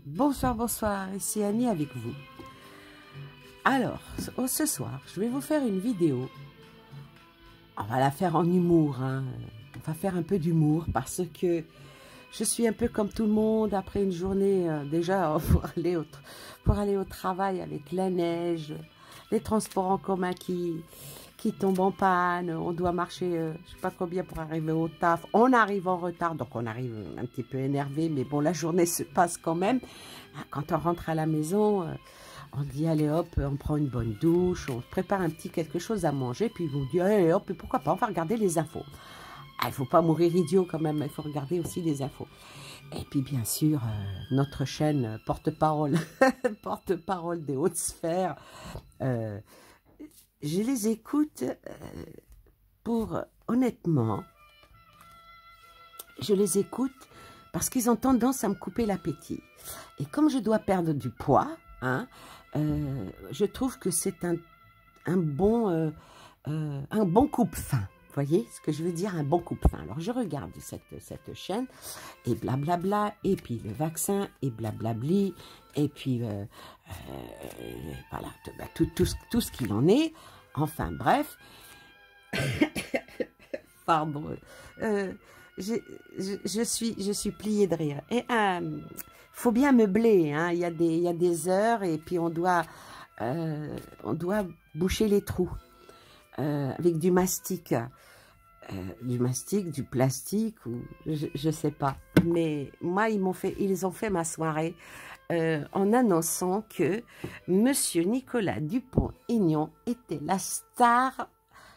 Bonsoir, bonsoir, ici Annie avec vous. Alors, ce soir, je vais vous faire une vidéo. On va la faire en humour, hein. On va faire un peu d'humour parce que je suis un peu comme tout le monde après une journée déjà pour aller au travail avec la neige, les transports en commun qui tombent en panne, on doit marcher je sais pas combien pour arriver au taf, on arrive en retard, donc on arrive un petit peu énervé, mais bon, la journée se passe quand même. Quand on rentre à la maison, on dit allez hop, on prend une bonne douche, on prépare un petit quelque chose à manger, puis vous dit allez hop, pourquoi pas, on va regarder les infos. Il ne faut pas mourir idiot quand même, il faut regarder aussi les infos. Et puis bien sûr, notre chaîne porte-parole, porte-parole des hautes sphères, je les écoute honnêtement, je les écoute parce qu'ils ont tendance à me couper l'appétit. Et comme je dois perdre du poids, hein, je trouve que c'est un bon coupe-faim. Vous voyez ce que je veux dire, un bon coupe-faim. Alors, je regarde cette chaîne, et blablabla, et puis le vaccin, et blablabli, et puis, voilà, tout ce qu'il en est. Enfin, bref. Pardon. Je suis pliée de rire. Et faut bien meubler, hein. Il y a des heures, et puis on doit boucher les trous. Avec du mastic, du plastique, ou je sais pas. Mais moi, ils ont fait ma soirée en annonçant que Monsieur Nicolas Dupont-Aignan était la star.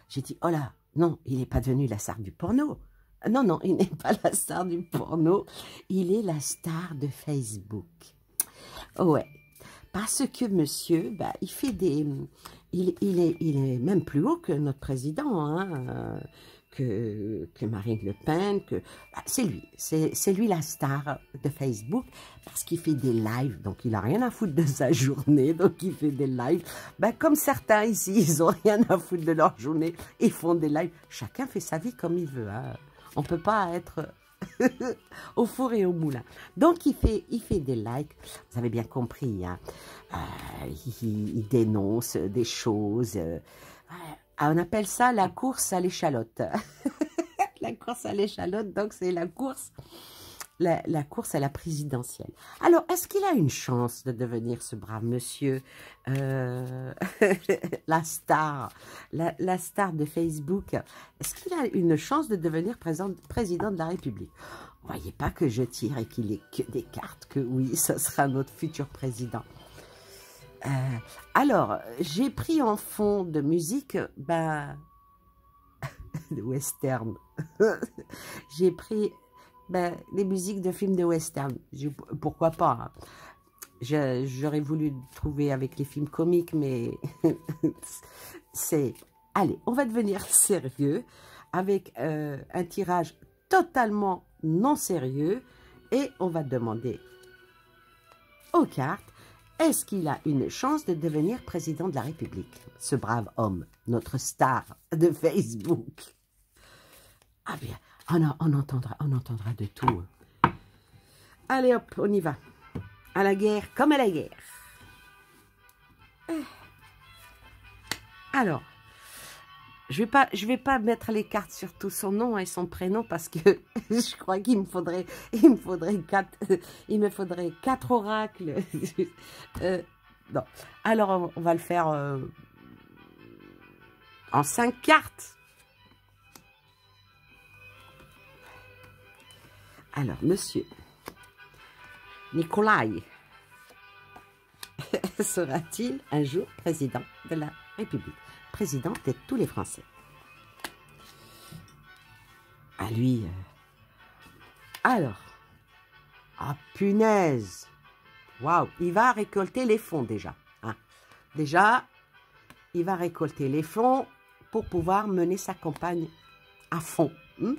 J'ai dit, oh là, non, il n'est pas devenu la star du porno. Non, non, il n'est pas la star du porno. Il est la star de Facebook. Ouais. Parce que monsieur, bah, il fait des... Il est même plus haut que notre président, hein, que Marine Le Pen, bah, c'est lui la star de Facebook, parce qu'il fait des lives, donc il n'a rien à foutre de sa journée, donc il fait des lives. Bah, comme certains ici, ils n'ont rien à foutre de leur journée, ils font des lives. Chacun fait sa vie comme il veut, hein. On ne peut pas être... au four et au moulin. Donc, il fait des likes. Vous avez bien compris, hein. Il dénonce des choses. On appelle ça la course à l'échalote. La course à l'échalote, donc c'est la course à la présidentielle. Alors, est-ce qu'il a une chance de devenir ce brave monsieur, la star de Facebook? Est-ce qu'il a une chance de devenir président de la République? Vous voyez pas que je tire et qu'il ait que des cartes, que oui, ce sera notre futur président. Alors, j'ai pris en fond de musique, ben, de western. J'ai pris... Ben, les musiques de films de western, pourquoi pas, hein. J'aurais voulu trouver avec les films comiques, mais c'est... Allez, on va devenir sérieux avec un tirage totalement non sérieux et on va demander aux cartes, est-ce qu'il a une chance de devenir président de la République, ce brave homme, notre star de Facebook? Ah bien, on entendra de tout. Allez hop, on y va. À la guerre, comme à la guerre. Alors, je vais pas mettre les cartes sur tout son nom et son prénom parce que je crois qu'il me faudrait 4 oracles. Non. Alors, on va le faire en 5 cartes. Alors, monsieur Nicolai sera-t-il un jour président de la République? Président de tous les Français. À lui. Alors. Ah, punaise. Waouh. Il va récolter les fonds déjà. Hein. Déjà, il va récolter les fonds pour pouvoir mener sa campagne à fond. Hein,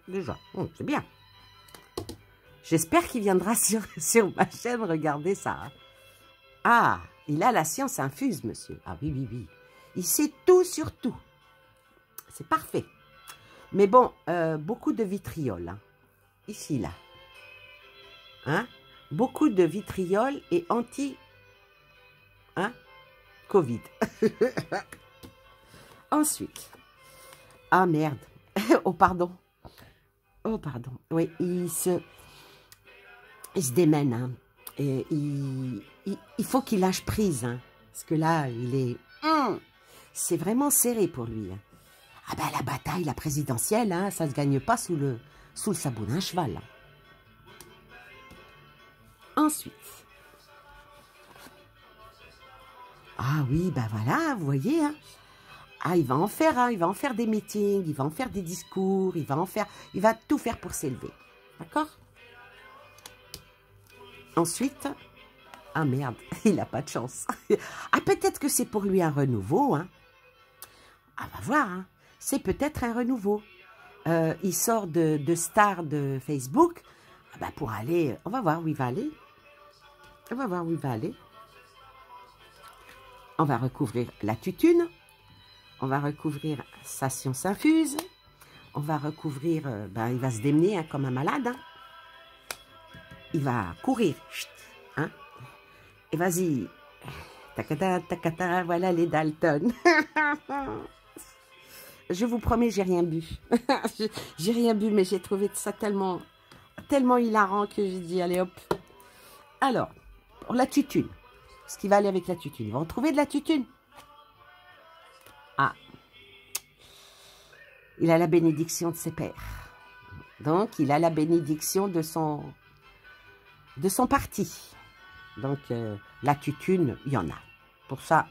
déjà. C'est bien. J'espère qu'il viendra sur ma chaîne regarder ça. Hein. Ah, il a la science infuse, monsieur. Ah oui, oui, oui. Il sait tout sur tout. C'est parfait. Mais bon, beaucoup de vitriol. Hein. Ici, là. Hein? beaucoup de vitriol et anti, hein, Covid. Ensuite, ah merde, oh pardon, oui, il se démène, hein. Et il faut qu'il lâche prise, hein, parce que là, il est, c'est vraiment serré pour lui, hein. Ah ben la bataille, la présidentielle, hein, ça se gagne pas sous le sabot d'un cheval, hein. Ensuite, ah oui, ben voilà, vous voyez, hein. Ah, il va en faire, hein, il va en faire des meetings, il va en faire des discours, il va tout faire pour s'élever. D'accord? Ensuite, ah merde, il n'a pas de chance. Ah, peut-être que c'est pour lui un renouveau, hein. Ah, va voir, hein. C'est peut-être un renouveau. Il sort de star de Facebook, ah bah pour aller, on va voir où il va aller. On va voir où il va aller. On va recouvrir la tutune. On va recouvrir sa science infuse. On va recouvrir, il va se démener, hein, comme un malade, hein. Il va courir, hein. Et vas-y, tacata, tacata, voilà les Dalton. Je vous promets, j'ai rien bu. J'ai rien bu, mais j'ai trouvé ça tellement hilarant que j'ai dit, allez hop. Alors, pour la tutune, ce qui va aller avec la tutune, il va en trouver de la tutune. Ah, il a la bénédiction de ses pères. Donc, il a la bénédiction de son parti. Donc, la tutune, il y en a. Pour ça,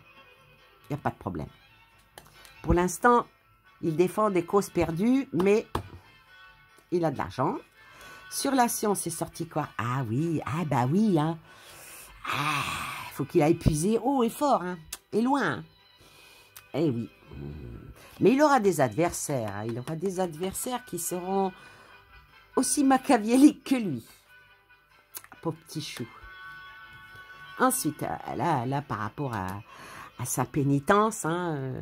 il n'y a pas de problème. Pour l'instant, il défend des causes perdues, mais il a de l'argent. Sur la science, c'est sorti quoi? Ah oui, ah bah oui, hein. Ah, il faut qu'il aille puiser haut et fort, hein, et loin. Hein. Eh oui. Mais il aura des adversaires. Hein. Il aura des adversaires qui seront aussi machiavéliques que lui. Pauvre petit chou. Ensuite, là par rapport à sa pénitence, hein,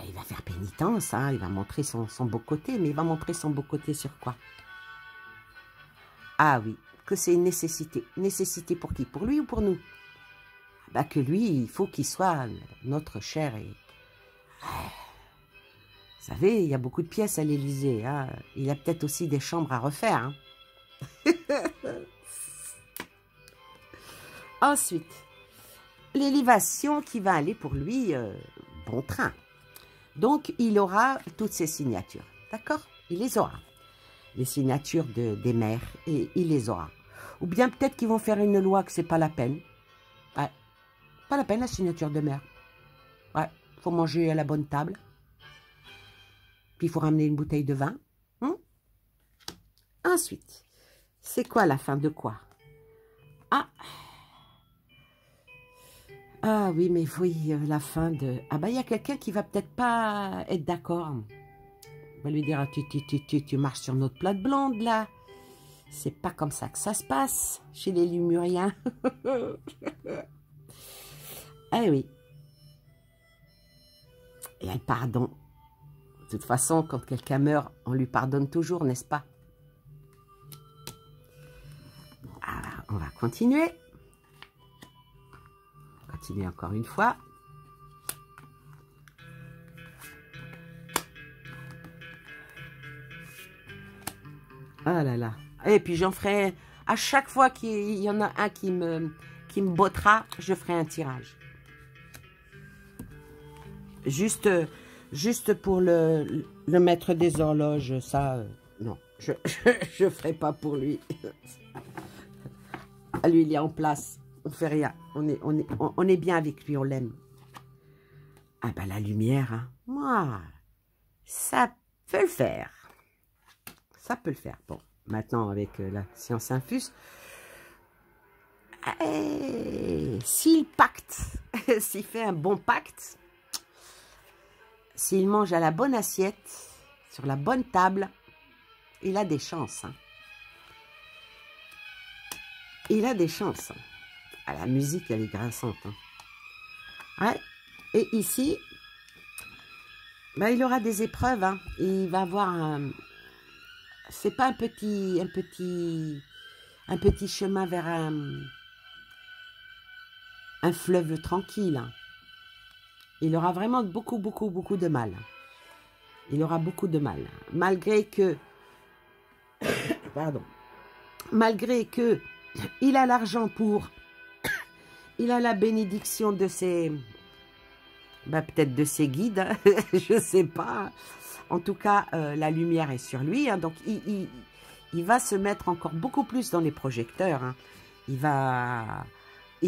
il va faire pénitence, hein, il va montrer son beau côté, mais il va montrer son beau côté sur quoi? Ah oui, que c'est une nécessité. Nécessité pour qui? Pour lui ou pour nous? Bah que lui, il faut qu'il soit notre cher. Et... Vous savez, il y a beaucoup de pièces à l'Élysée. Hein. Il y a peut-être aussi des chambres à refaire. Hein. Ensuite, l'élévation qui va aller pour lui, bon train. Donc, il aura toutes ses signatures. D'accord? Il les aura. Les signatures des maires, et il les aura. Ou bien peut-être qu'ils vont faire une loi que c'est pas la peine. Ouais. Pas la peine, la signature de maire. Ouais. Il faut manger à la bonne table. Puis il faut ramener une bouteille de vin. Ensuite, c'est quoi la fin de quoi? Ah oui, mais oui, la fin de... Ah bah il y a quelqu'un qui va peut-être pas être d'accord. On va lui dire, ah, tu marches sur notre plate blonde là. C'est pas comme ça que ça se passe chez les Lémuriens. Ah oui. Et le pardon. De toute façon, quand quelqu'un meurt, on lui pardonne toujours, n'est-ce pas? Alors, on va continuer. Continuer encore une fois. Ah là là. Et puis j'en ferai, à chaque fois qu'il y en a un qui me bottera, je ferai un tirage. Juste pour le maître des horloges, ça, non, je ferai pas pour lui. Lui, il est en place. On fait rien. On est bien avec lui, on l'aime. Ah ben la lumière, hein. Moi, ça peut le faire. Ça peut le faire. Bon, maintenant avec la science infuse, s'il pacte, s'il fait un bon pacte, s'il mange à la bonne assiette, sur la bonne table, il a des chances. Hein. Il a des chances. Ah, la musique, elle est grinçante. Hein. Ouais. Et ici, ben, il aura des épreuves. Hein. Il va avoir un... C'est pas un petit un petit chemin vers un fleuve tranquille. Il aura vraiment beaucoup de mal. Il aura beaucoup de mal. Malgré que, pardon, malgré que il a l'argent pour, il a la bénédiction de ses, bah, peut-être de ses guides, hein, je sais pas. En tout cas, la lumière est sur lui, hein, donc il va se mettre encore beaucoup plus dans les projecteurs. Hein. Il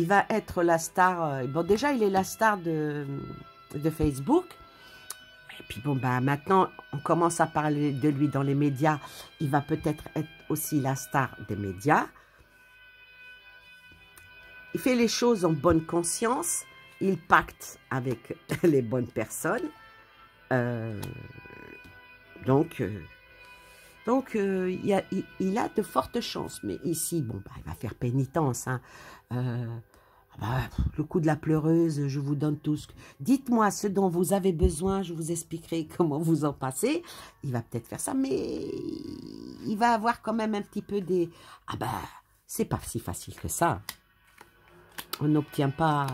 va être la star. Bon, déjà, il est la star de Facebook. Et puis bon, bah maintenant, on commence à parler de lui dans les médias. Il va peut-être être aussi la star des médias. Il fait les choses en bonne conscience. Il pacte avec les bonnes personnes. Donc, il a de fortes chances. Mais ici, bon, bah, il va faire pénitence. Hein. Bah, le coup de la pleureuse, je vous donne tout ce que... Dites-moi ce dont vous avez besoin, je vous expliquerai comment vous en passez. Il va peut-être faire ça, mais il va avoir quand même un petit peu des... Ah bah, c'est pas si facile que ça. On n'obtient pas...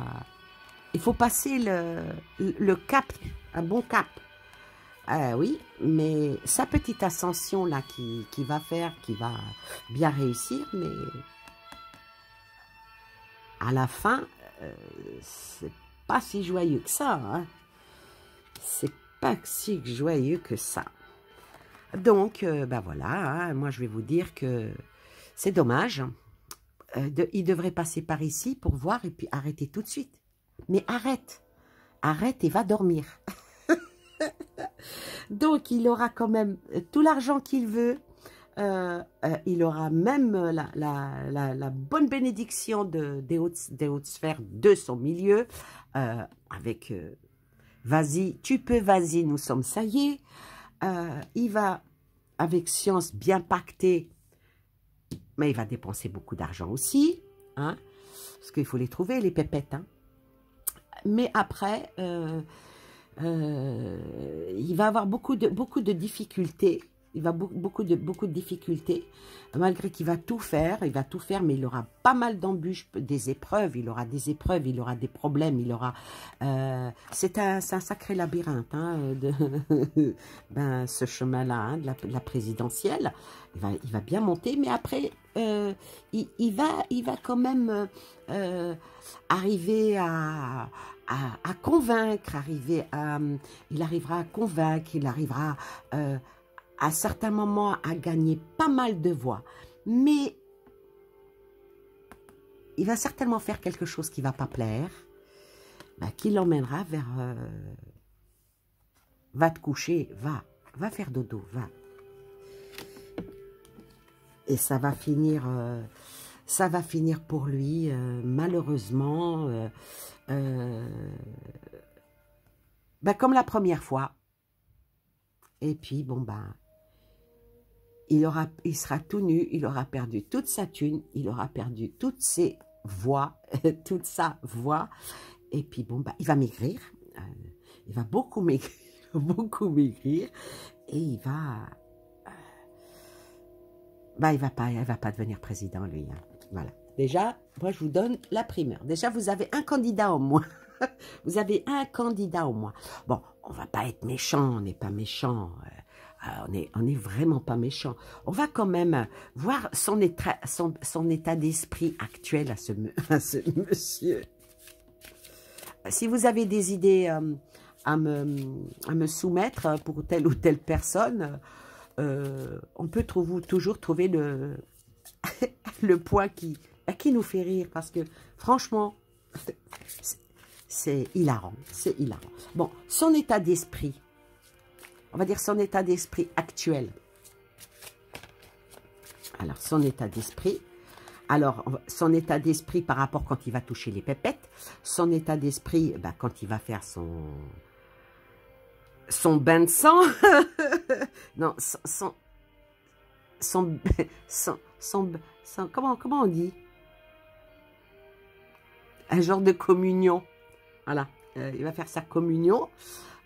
Il faut passer le cap, un bon cap. Oui, mais sa petite ascension là qui va faire, qui va bien réussir, mais... À la fin, c'est pas si joyeux que ça. Hein. C'est pas si joyeux que ça. Donc, ben voilà, hein, moi je vais vous dire que c'est dommage. Il devrait passer par ici pour voir et puis arrêter tout de suite. Mais arrête. Arrête et va dormir. Donc, il aura quand même tout l'argent qu'il veut. Il aura même la bonne bénédiction des hautes sphères de son milieu, avec vas-y, tu peux, vas-y, nous sommes, ça y est. Il va, avec science, bien pacter, mais il va dépenser beaucoup d'argent aussi, hein, parce qu'il faut les trouver, les pépettes. Hein. Mais après, il va avoir beaucoup de difficultés. Il va beaucoup de difficultés, malgré qu'il va tout faire, mais il aura pas mal d'embûches, des épreuves, il aura des épreuves, il aura des problèmes, il aura... c'est un sacré labyrinthe, hein, ben, ce chemin-là, hein, de la présidentielle. Il va bien monter, mais après, il va quand même arriver à convaincre, il arrivera à convaincre, il arrivera... à certains moments, à gagner pas mal de voix. Mais il va certainement faire quelque chose qui ne va pas plaire, bah, qui l'emmènera vers... va te coucher, va faire dodo, va. Et ça va finir pour lui, malheureusement, bah, comme la première fois. Et puis, bon, ben... il sera tout nu, il aura perdu toute sa thune, il aura perdu toutes ses voix, toute sa voix. Et puis, bon, bah, il va maigrir. Il va beaucoup maigrir, beaucoup maigrir. Et il va... bah, il va pas devenir président, lui. Hein. Voilà. Déjà, moi, je vous donne la primeur. Déjà, vous avez un candidat au moins. Vous avez un candidat au moins. Bon, on va pas être méchant, on n'est pas méchant. On est vraiment pas méchant. On va quand même voir son état d'esprit actuel à ce monsieur. Si vous avez des idées à me soumettre pour telle ou telle personne, on peut toujours trouver le point qui nous fait rire. Parce que franchement, c'est hilarant. C'est hilarant. Bon, son état d'esprit. On va dire son état d'esprit actuel. Alors, son état d'esprit. Alors, son état d'esprit par rapport quand il va toucher les pépettes. Son état d'esprit, ben, quand il va faire son bain de sang. Non, comment on dit? Un genre de communion. Voilà, il va faire sa communion.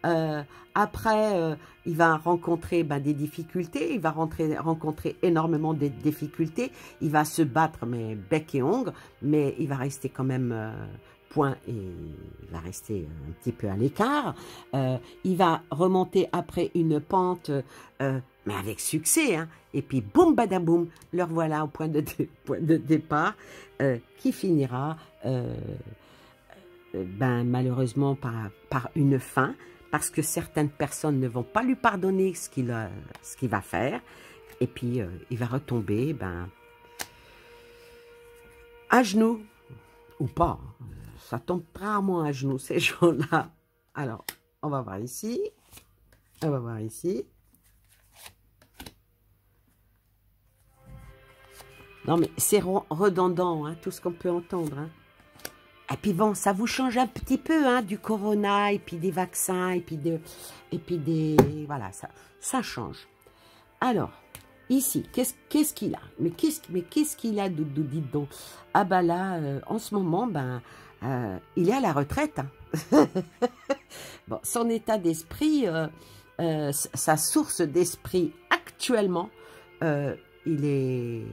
Après, il va rencontrer des difficultés, il va rencontrer énormément de difficultés, il va se battre, mais bec et ongle, mais il va rester quand même point et il va rester un petit peu à l'écart. Il va remonter après une pente, mais avec succès, hein, et puis boum badaboum, le voilà au point de départ, qui finira malheureusement par une fin, parce que certaines personnes ne vont pas lui pardonner ce qu'il va faire, et puis il va retomber à genoux, ou pas, ça tombe rarement à genoux ces gens-là. Alors, on va voir ici, on va voir ici. Non mais c'est redondant, hein, tout ce qu'on peut entendre, hein. Et puis bon, ça vous change un petit peu, hein, du corona, et puis des vaccins, et puis des voilà, ça change. Alors, ici, qu'est-ce qu'il a? Mais qu'est-ce qu'il a, Doudou, dites donc? Ah bah là, en ce moment, il est à la retraite, hein. Bon, son état d'esprit, sa source d'esprit actuellement, il est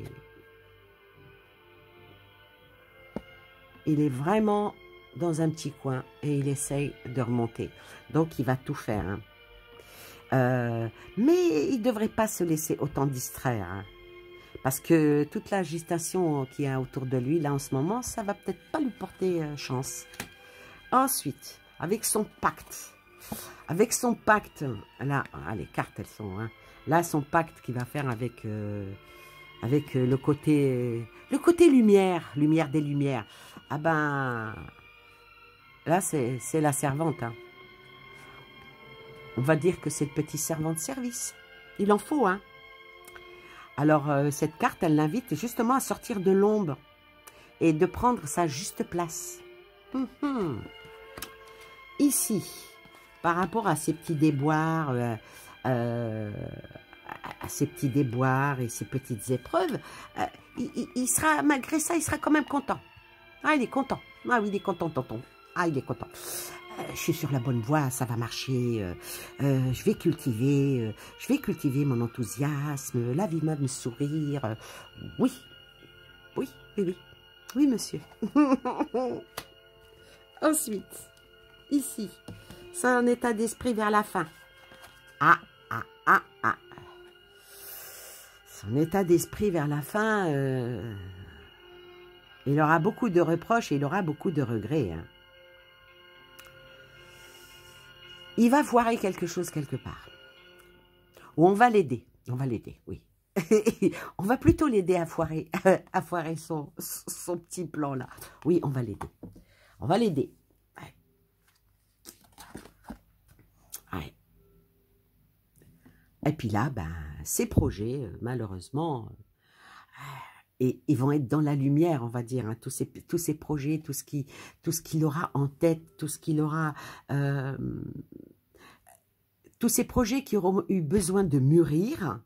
vraiment dans un petit coin et il essaye de remonter. Donc, il va tout faire, hein. Mais il ne devrait pas se laisser autant distraire, hein, parce que toute l'agitation qu'il y a autour de lui, là, en ce moment, ça va peut-être pas lui porter chance. Ensuite, avec son pacte, là, les cartes, elles sont, hein, là, son pacte qu'il va faire avec le côté lumière des lumières. Ah là, c'est la servante, hein. On va dire que c'est le petit servant de service. Il en faut, hein. Alors, cette carte, elle l'invite justement à sortir de l'ombre et de prendre sa juste place. Ici, par rapport à ces petits déboires, et ces petites épreuves, il sera, malgré ça, il sera quand même content. Ah, il est content. Ah oui, il est content, tonton. Ah, il est content. Je suis sur la bonne voie, ça va marcher. Je vais cultiver mon enthousiasme, la vie va me sourire. Oui, oui, oui, oui. Oui, monsieur. Ensuite, ici, son état d'esprit vers la fin. Son état d'esprit vers la fin, il aura beaucoup de reproches et il aura beaucoup de regrets, hein. Il va foirer quelque chose quelque part. Ou on va l'aider. On va l'aider, oui. On va plutôt l'aider à foirer son petit plan là. Oui, on va l'aider. On va l'aider. Ouais. Ouais. Et puis là, ces projets, malheureusement, et ils vont être dans la lumière, on va dire, hein, tous ces projets, tout ce qu'il aura en tête, tout ce qu'il aura, tous ces projets qui auront eu besoin de mûrir,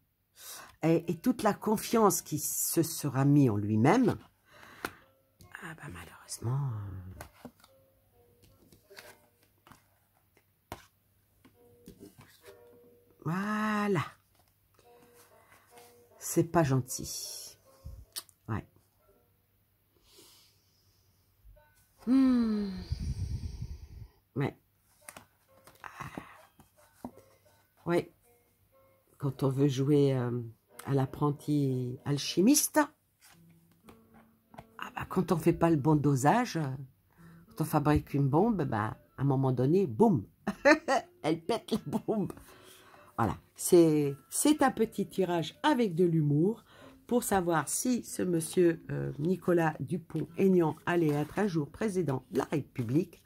et toute la confiance qui se sera mise en lui-même, malheureusement, voilà, c'est pas gentil. Ouais. Ouais. Ouais. Quand on veut jouer à l'apprenti alchimiste, quand on ne fait pas le bon dosage, quand on fabrique une bombe, à un moment donné, boum, elle pète la bombe. Voilà, c'est un petit tirage avec de l'humour pour savoir si ce monsieur Nicolas Dupont-Aignan allait être un jour président de la République.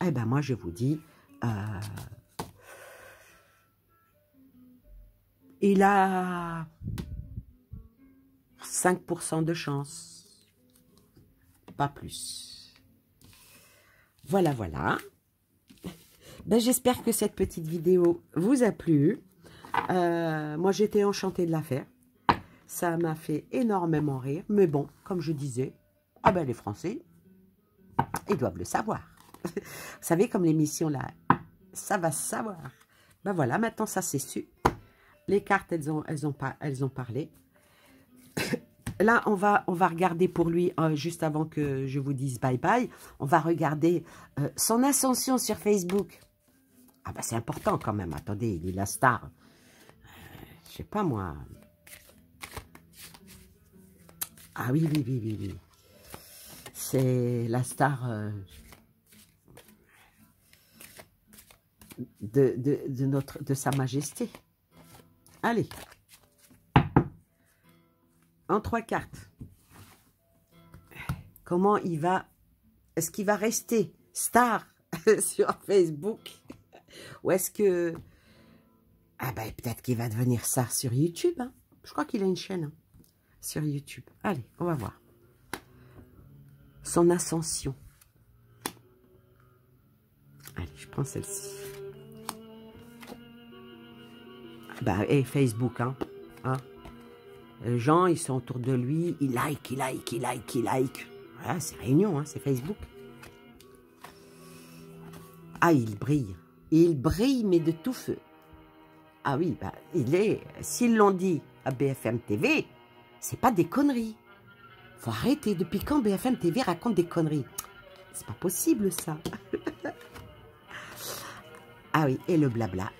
Eh ben moi, je vous dis, il a 5% de chance, pas plus. Voilà, voilà. J'espère que cette petite vidéo vous a plu. Moi, j'étais enchantée de la faire. Ça m'a fait énormément rire. Mais bon, comme je disais, les Français, ils doivent le savoir. Vous savez, comme l'émission là, ça va se savoir. Ben voilà, maintenant ça c'est su. Les cartes, elles ont parlé. Là, on va regarder pour lui, juste avant que je vous dise bye-bye, on va regarder son ascension sur Facebook. Ah bah c'est important quand même, attendez, il est la star. Je sais pas moi. Ah oui, oui, oui, oui, oui. C'est la star de Sa Majesté. Allez. En 3 cartes. Comment il va... Est-ce qu'il va rester star sur Facebook? Ou est-ce que... Ah ben peut-être qu'il va devenir star sur YouTube. Hein. Je crois qu'il a une chaîne sur YouTube. Allez, on va voir. Son ascension. Allez, je prends celle-ci. Bah, et Facebook, hein. Les gens, ils sont autour de lui, ils like. Voilà, c'est réunion, hein, c'est Facebook. Ah, il brille. Il brille, mais de tout feu. Ah oui, bah, s'ils l'ont dit à BFM TV, c'est pas des conneries. Faut arrêter. Depuis quand BFM TV raconte des conneries? C'est pas possible, ça. Ah oui, et le blabla,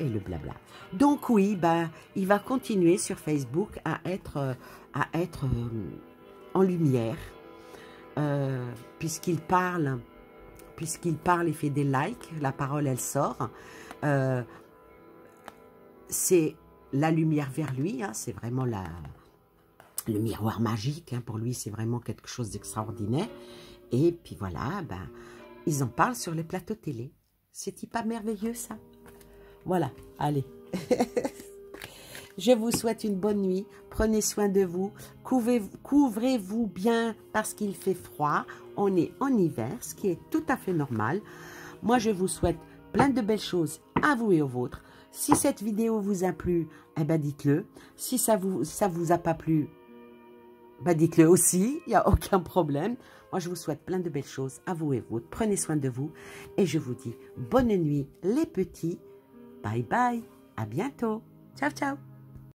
Donc oui, bah, il va continuer sur Facebook à être en lumière, puisqu'il parle, il fait des likes, la parole, elle sort. C'est la lumière vers lui, hein, c'est vraiment le miroir magique, hein, pour lui, c'est vraiment quelque chose d'extraordinaire. Et puis voilà, ben, ils en parlent sur les plateaux télé. C'est pas merveilleux, ça? Voilà, allez. Je vous souhaite une bonne nuit. Prenez soin de vous. Couvrez-vous bien parce qu'il fait froid. On est en hiver, ce qui est tout à fait normal. Moi, je vous souhaite plein de belles choses à vous et aux vôtres. Si cette vidéo vous a plu, eh ben dites-le. Si ça vous a pas plu, ben dites-le aussi. Il n'y a aucun problème. Moi, je vous souhaite plein de belles choses à vous et aux vôtres. Prenez soin de vous. Et je vous dis bonne nuit, les petits. Bye bye. À bientôt. Ciao, ciao.